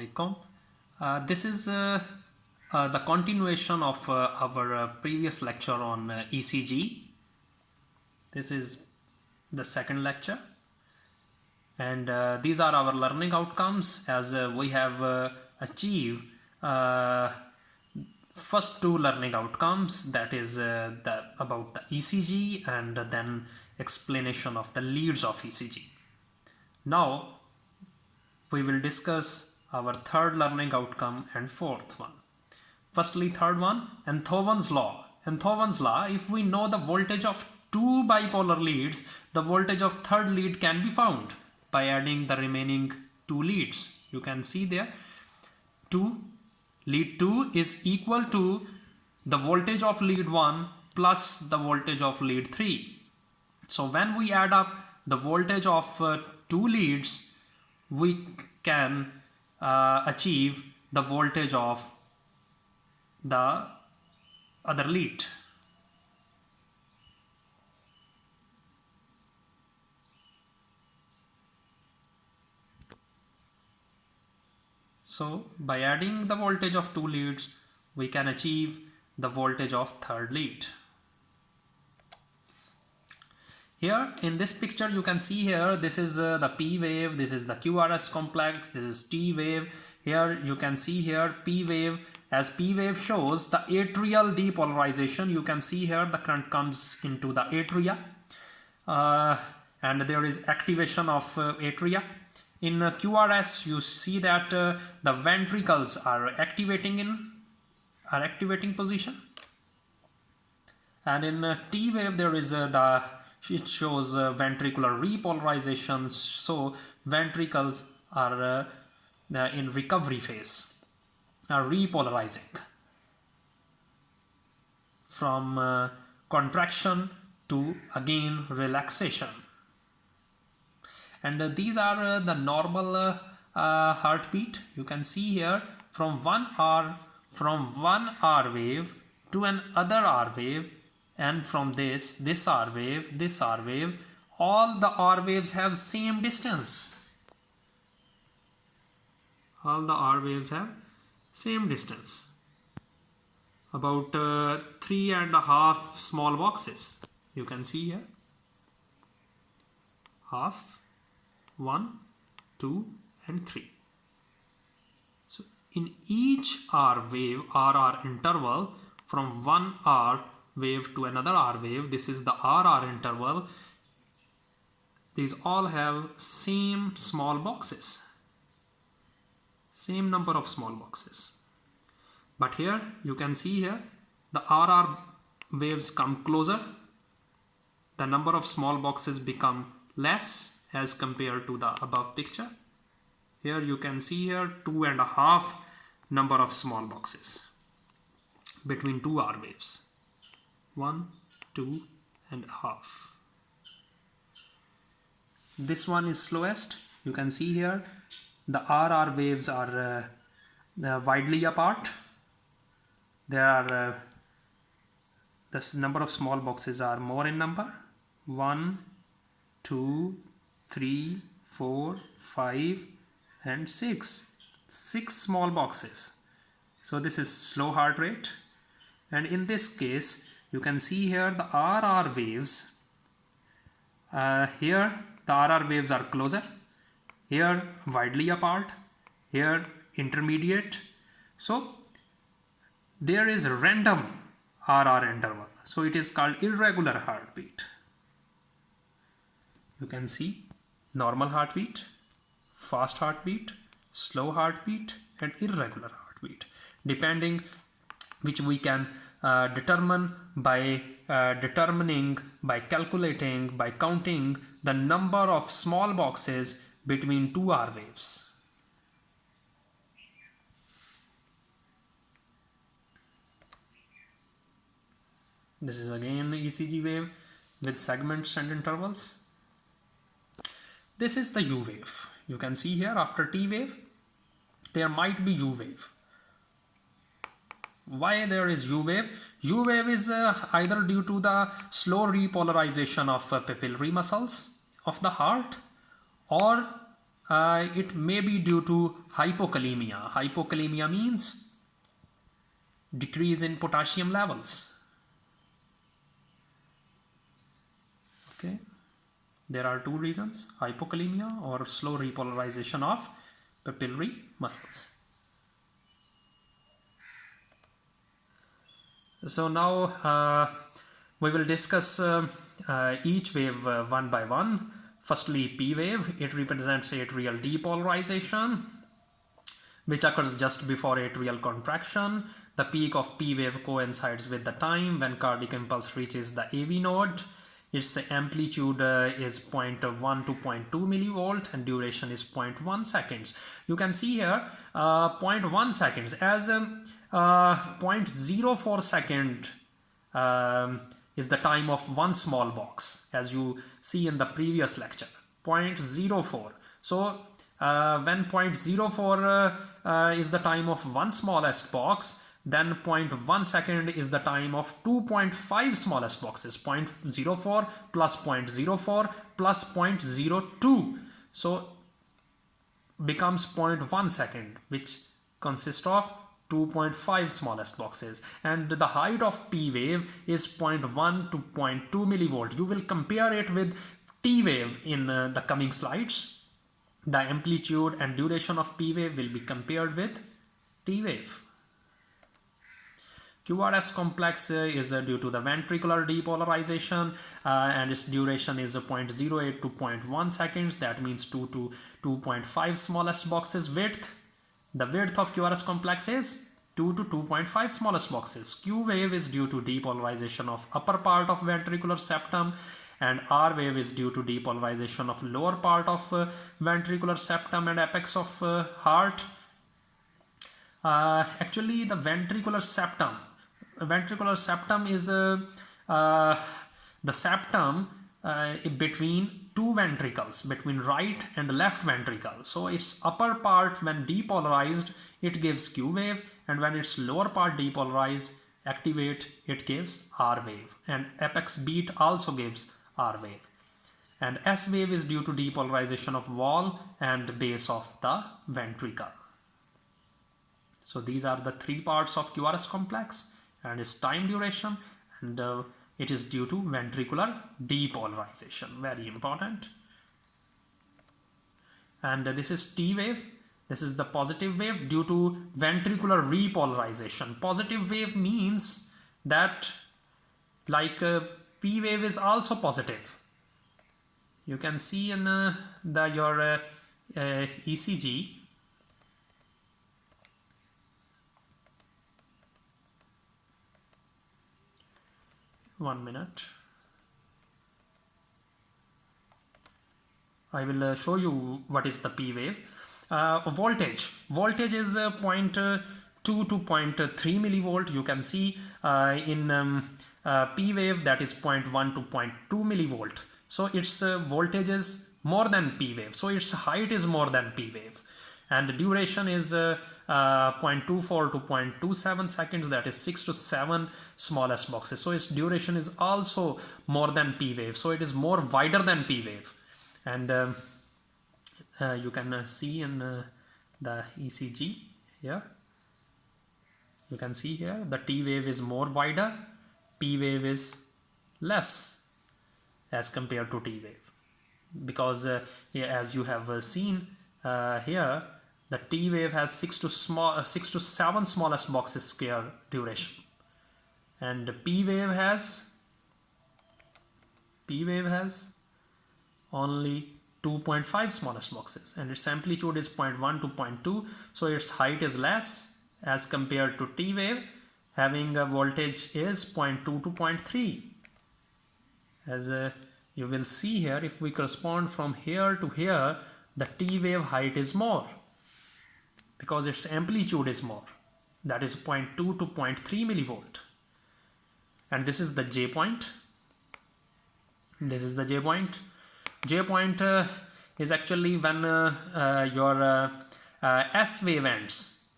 Assalamualaikum. This is the continuation of our previous lecture on ECG. This is the second lecture, and these are our learning outcomes as we have achieved first two learning outcomes, that is about the ECG and then explanation of the leads of ECG. Now we will discuss our third learning outcome and fourth one. Firstly, third one, Enthoven's law. Enthoven's law, if we know the voltage of two bipolar leads, the voltage of third lead can be found by adding the remaining two leads. You can see there, lead 2 is equal to the voltage of lead 1 plus the voltage of lead 3. So when we add up the voltage of two leads, we can achieve the voltage of the other lead. So by adding the voltage of two leads, we can achieve the voltage of third lead. Here in this picture you can see here, this is the P wave, this is the QRS complex, this is T wave. Here you can see here P wave, as P wave shows the atrial depolarization. You can see here the current comes into the atria and there is activation of atria. In QRS you see that the ventricles are activating position, and in T wave there is it shows ventricular repolarization, so ventricles are in recovery phase, are repolarizing from contraction to again relaxation. And these are the normal heartbeat. You can see here from one R wave to another R wave, and from this R wave, all the R waves have same distance. All the R waves have same distance, about 3.5 small boxes. You can see here, half, 1, 2 and 3. So in each R wave, RR interval, from one R wave to another R wave, this is the RR interval, these all have same small boxes, same number of small boxes. But here you can see here the RR waves come closer, the number of small boxes become less as compared to the above picture. Here you can see here 2.5 number of small boxes between two R waves, 1, 2.5. This one is slowest. You can see here the RR waves are widely apart. There are the number of small boxes are more in number, 1, 2, 3, 4, 5 and 6 small boxes. So this is slow heart rate, and in this case you can see here the RR waves, here the RR waves are closer, here widely apart, here intermediate. So there is random RR interval, so it is called irregular heartbeat. You can see normal heartbeat, fast heartbeat, slow heartbeat and irregular heartbeat, depending, which we can determine by calculating, by counting the number of small boxes between two R waves. This is again ECG wave with segments and intervals. This is the U wave. You can see here after T wave there might be U wave. Why there is U wave? U wave is either due to the slow repolarization of papillary muscles of the heart, or it may be due to hypokalemia. Hypokalemia means decrease in potassium levels. Okay, there are two reasons: hypokalemia or slow repolarization of papillary muscles. So now we will discuss each wave one by one. Firstly, P wave. It represents atrial depolarization, which occurs just before atrial contraction. The peak of P wave coincides with the time when cardiac impulse reaches the AV node. Its amplitude is 0.1 to 0.2 millivolt and duration is 0.1 seconds. You can see here 0.1 seconds as 0.04 second is the time of one small box, as you see in the previous lecture. 0.04. So when 0.04 is the time of one smallest box, then 0.1 second is the time of 2.5 smallest boxes. 0.04 plus 0.04 plus 0.02. So becomes 0.1 second, which consists of 2.5 smallest boxes, and the height of P wave is 0.1 to 0.2 millivolt. You will compare it with T wave in the coming slides. The amplitude and duration of P wave will be compared with T wave. QRS complex is due to the ventricular depolarization and its duration is 0.08 to 0.1 seconds. That means 2 to 2.5 smallest boxes width. The width of QRS complex is 2 to 2.5 smallest boxes. Q wave is due to depolarization of upper part of ventricular septum, and R wave is due to depolarization of lower part of ventricular septum and apex of heart. Actually, the ventricular septum is the septum between two ventricles, between right and left ventricle. So its upper part, when depolarized, it gives Q wave, and when its lower part depolarized, activate, it gives R wave, and apex beat also gives R wave. And S wave is due to depolarization of wall and base of the ventricle. So these are the three parts of QRS complex and its time duration, and it is due to ventricular depolarization, very important. And this is T wave. This is the positive wave due to ventricular repolarization. Positive wave means that like P wave is also positive. You can see in your ECG. One minute. I will show you what is the P wave. Voltage is 0.2 to 0.3 millivolt. You can see in P wave, that is 0.1 to 0.2 millivolt. So its voltage is more than P wave. So its height is more than P wave, and the duration is 0.24 to 0.27 seconds. That is 6 to 7 smallest boxes. So its duration is also more than P wave. So it is more wider than P wave, and you can see in the ECG here. You can see here the T wave is more wider, P wave is less as compared to T wave, because as you have seen here, the T wave has 6 to 7 smallest boxes square duration, and P wave has only 2.5 smallest boxes, and its amplitude is 0.1 to 0.2. So its height is less as compared to T wave, having a voltage is 0.2 to 0.3. As you will see here, if we correspond from here to here, the T wave height is more because its amplitude is more, that is 0.2 to 0.3 millivolt. And this is the J point. This is the J point. J point is actually when your S wave ends,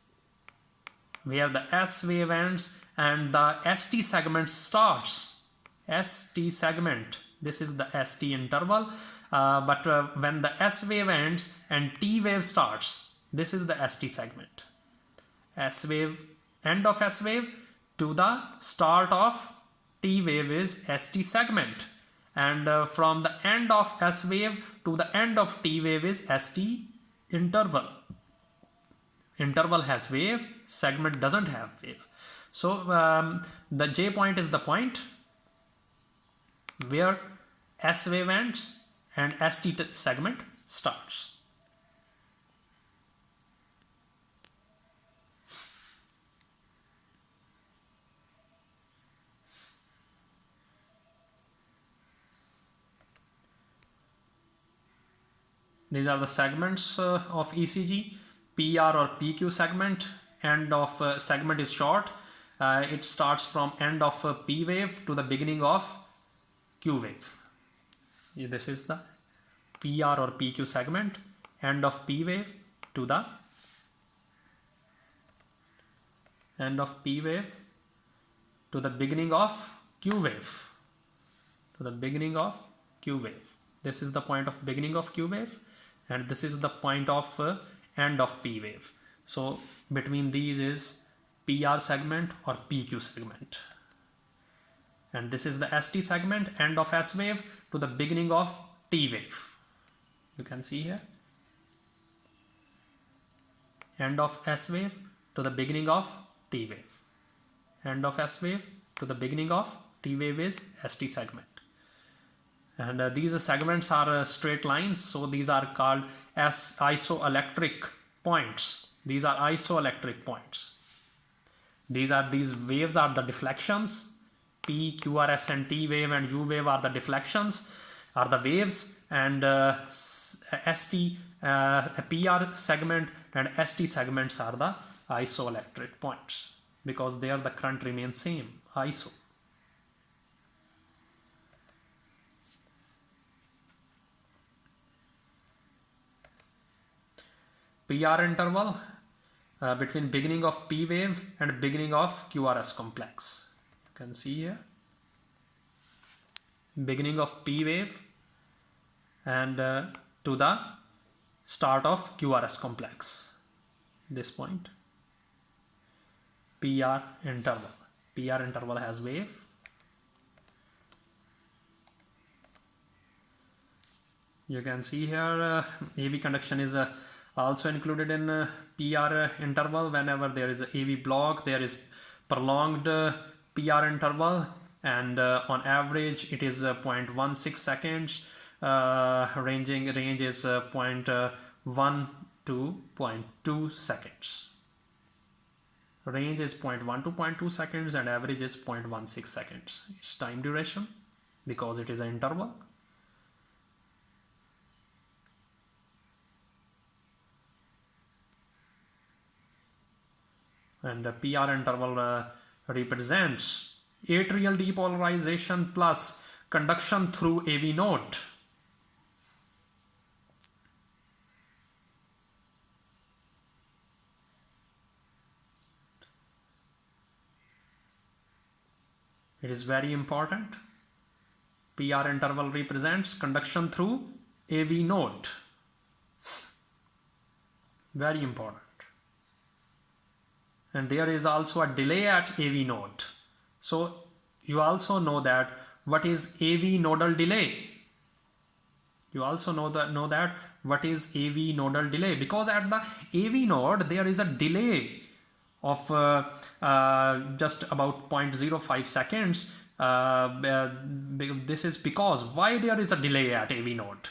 where the S wave ends and the ST segment starts. ST segment, this is the ST interval. but when the S wave ends and T wave starts, this is the ST segment. S wave, end of S wave to the start of T wave is ST segment, and from the end of S wave to the end of T wave is ST interval. Interval has wave, segment doesn't have wave. So the J point is the point where S wave ends and ST segment starts. These are the segments of ECG. PR or PQ segment, end of segment is short. It starts from end of P wave to the beginning of Q wave. This is the PR or PQ segment, end of P wave to the end of P wave to the beginning of Q wave. To the beginning of Q wave. This is the point of beginning of Q wave, and this is the point of end of P wave. So between these is PR segment or PQ segment. And this is the ST segment, end of S wave to the beginning of T wave. You can see here. End of S wave to the beginning of T wave. End of S wave to the beginning of T wave is ST segment. And these segments are straight lines, so these are called as isoelectric points. These are isoelectric points. These waves are the deflections. P, QRS and T wave and U wave are the deflections, are the waves, and ST, PR segment and ST segments are the isoelectric points because there the current remains same, iso. PR interval between beginning of P wave and beginning of QRS complex. You can see here. Beginning of P wave and to the start of QRS complex. This point. PR interval. PR interval has wave. You can see here AV conduction is also included in PR interval. Whenever there is a AV block, there is prolonged PR interval, and on average it is 0.16 seconds. Range is 0.1 to 0.2 seconds. Range is 0.1 to 0.2 seconds and average is 0.16 seconds. It's time duration because it is an interval. And the PR interval represents atrial depolarization plus conduction through AV node. It is very important. PR interval represents conduction through AV node. Very important. And there is also a delay at AV node. So you also know that what is AV nodal delay. You also know that what is AV nodal delay, because at the AV node there is a delay of just about 0.05 seconds. This is because why there is a delay at AV node?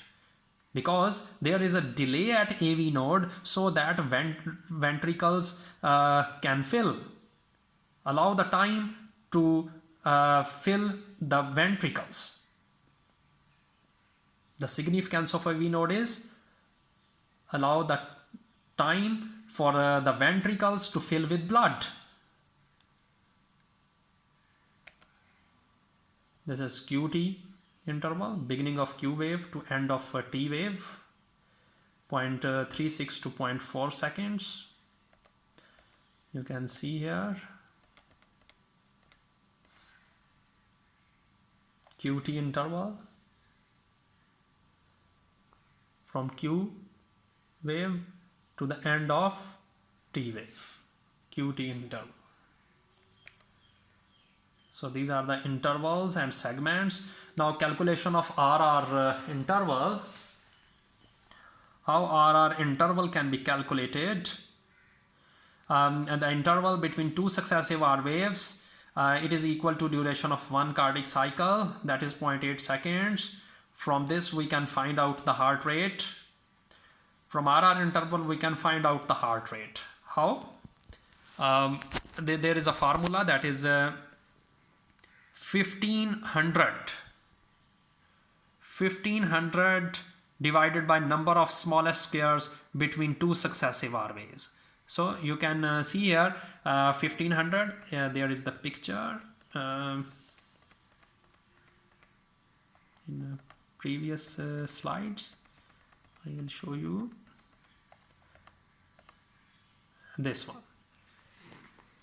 Because there is a delay at AV node so that ventricles can fill. Allow the time to fill the ventricles. The significance of AV node is allow the time for the ventricles to fill with blood. This is QT interval, beginning of Q wave to end of T wave, 0.36 to 0.4 seconds. You can see here QT interval. from Q wave to the end of T wave, QT interval. So these are the intervals and segments. Now calculation of RR interval. How RR interval can be calculated? And the interval between two successive R waves, it is equal to duration of one cardiac cycle, that is 0.8 seconds. From this we can find out the heart rate. From RR interval we can find out the heart rate. How? There is a formula, that is 1500 divided by number of smallest squares between two successive R waves. So you can see here 1500, there is the picture in the previous slides. I will show you this one.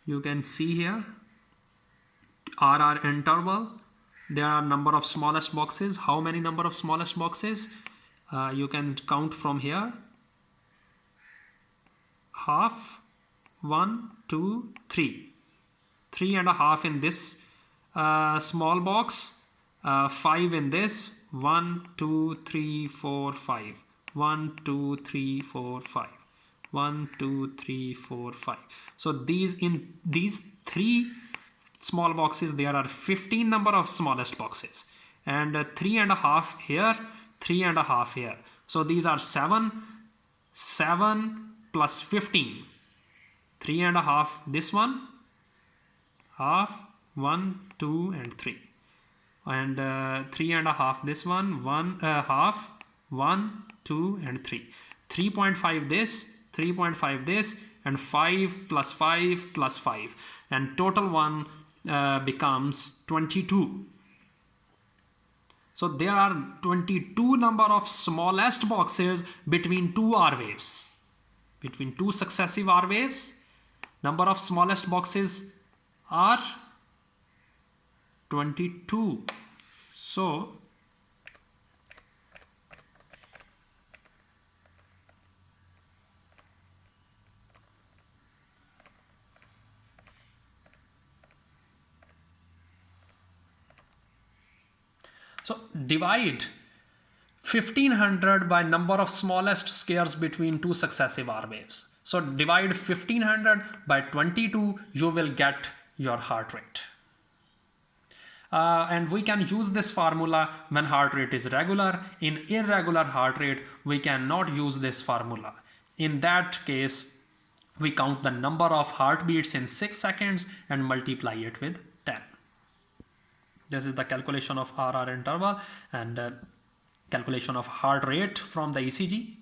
You can see here RR interval, there are number of smallest boxes. How many number of smallest boxes? You can count from here. Half, 1, 2, 3. 3.5 in this small box, 5 in this, 1, 2, 3, 4, 5. 1, 2, 3, 4, 5. 1, 2, 3, 4, 5. So these three small boxes, there are 15 number of smallest boxes, and 3.5 here, 3.5 here. So these are 7 plus 15. 3.5 this one, half, 1, 2 and 3, and 3.5 this one, half, 1, 2 and 3. 3.5 this, 3.5 this, and 5 plus 5 plus 5, and total one becomes 22. So there are 22 number of smallest boxes between two R waves. Between two successive R waves, number of smallest boxes are 22. So divide 1500 by number of smallest squares between two successive R waves. So divide 1500 by 22, you will get your heart rate. And we can use this formula when heart rate is regular. In irregular heart rate, we cannot use this formula. In that case, we count the number of heartbeats in 6 seconds and multiply it with 10. This is the calculation of RR interval and calculation of heart rate from the ECG.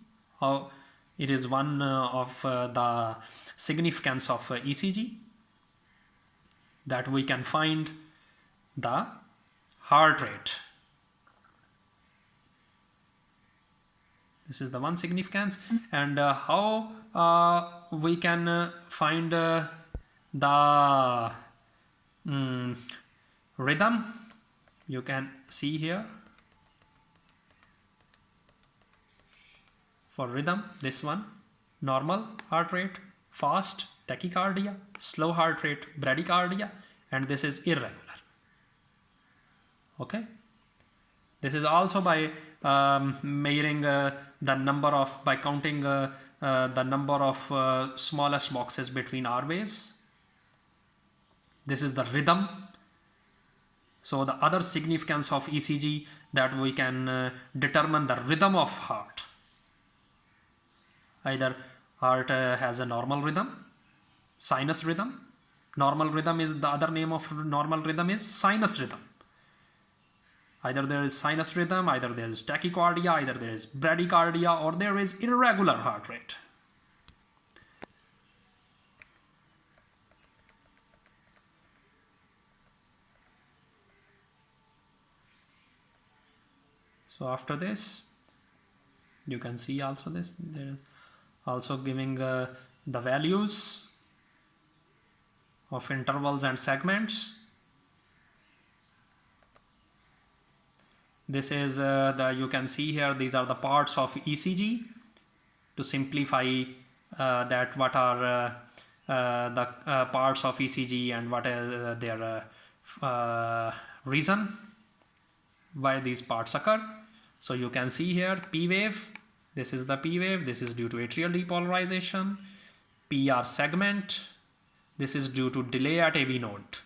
It is one of the significance of ECG, that we can find the heart rate. This is the one significance. And how we can find the rhythm, you can see here. For rhythm, this one, normal heart rate, fast, tachycardia, slow heart rate, bradycardia, and this is irregular. Okay. This is also by measuring the number of, by counting the number of smallest boxes between R waves. This is the rhythm. So the other significance of ECG, that we can determine the rhythm of heart. Either heart has a normal rhythm, sinus rhythm. Normal rhythm is, the other name of normal rhythm is sinus rhythm. Either there is sinus rhythm, either there is tachycardia, either there is bradycardia, or there is irregular heart rate. So after this, you can see also this, there is also giving the values of intervals and segments. This is you can see here, these are the parts of ECG. To simplify that, what are the parts of ECG and what is their reason why these parts occur. So you can see here P wave, this is the P wave, this is due to atrial depolarization. PR segment, this is due to delay at AV node.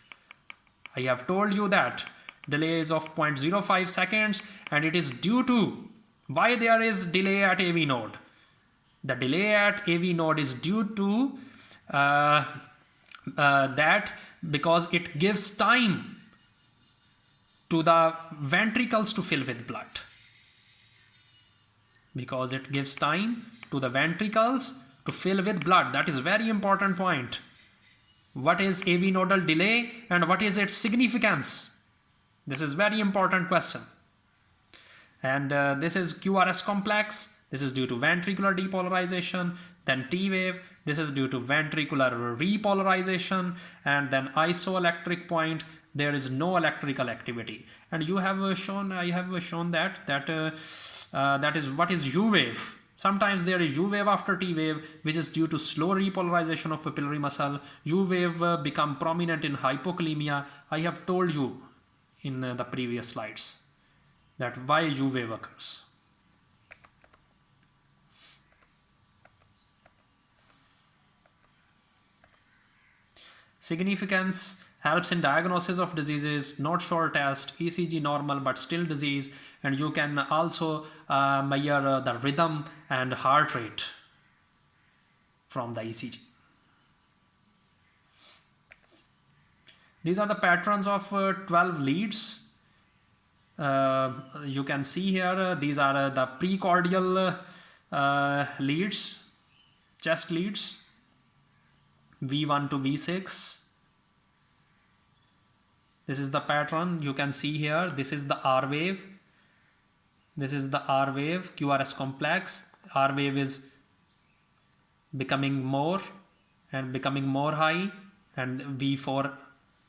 I have told you that delay is of 0.05 seconds, and it is due to why there is delay at AV node. The delay at AV node is due to that because it gives time to the ventricles to fill with blood. Because it gives time to the ventricles to fill with blood. That is very important point. What is AV nodal delay and what is its significance? This is very important question. And this is QRS complex. This is due to ventricular depolarization. Then T wave. This is due to ventricular repolarization. And then isoelectric point. There is no electrical activity. And you have shown, I have shown that that is what is U wave. Sometimes there is U wave after T wave, which is due to slow repolarization of papillary muscle. U wave become prominent in hypokalemia. I have told you in the previous slides that why U wave occurs. Significance: helps in diagnosis of diseases, not sure test, ECG normal but still disease, and you can also measure the rhythm and heart rate from the ECG. These are the patterns of 12 leads. You can see here, these are the precordial leads, chest leads, V1 to V6. This is the pattern you can see here. This is the R wave. This is the R wave, QRS complex. R wave is becoming more and becoming more high, and V4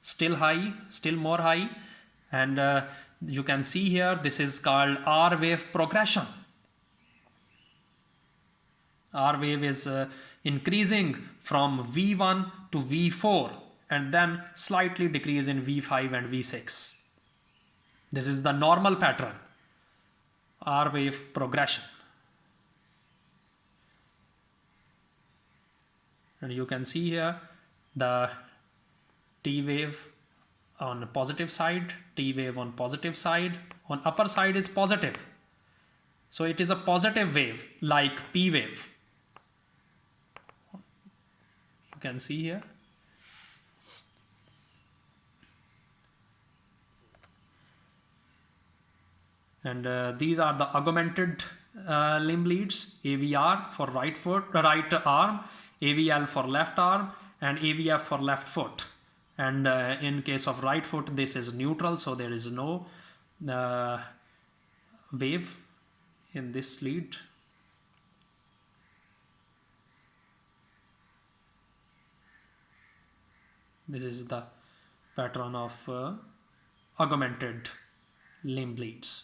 still high, still more high. And you can see here, this is called R wave progression. R wave is increasing from V1 to V4 and then slightly decrease in V5 and V6. This is the normal pattern, R wave progression. And you can see here the T wave on positive side, T wave on positive side, on upper side is positive. So it is a positive wave like P wave. You can see here. And these are the augmented limb leads: AVR for right foot, right arm, AVL for left arm, and AVF for left foot. And in case of right foot, this is neutral, so there is no wave in this lead. This is the pattern of augmented limb leads.